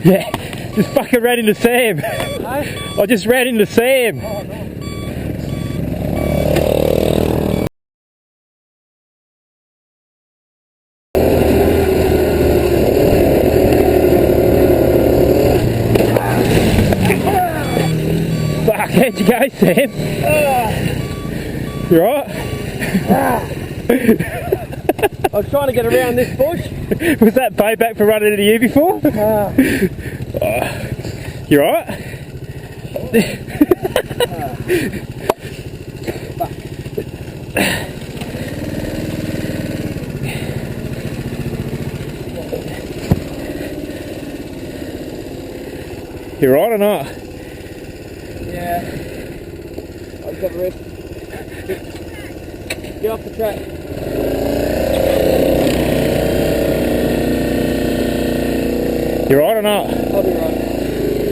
Yeah, just fucking ran into Sam. Hey? I just ran into Sam. Oh, no. Fuck, how'd you go, Sam? You alright? I was trying to get around this bush. Was that payback for running into you before? You alright? You alright or not? Yeah. I'll just have a rest. Get off the track. You alright or not? I'll be right.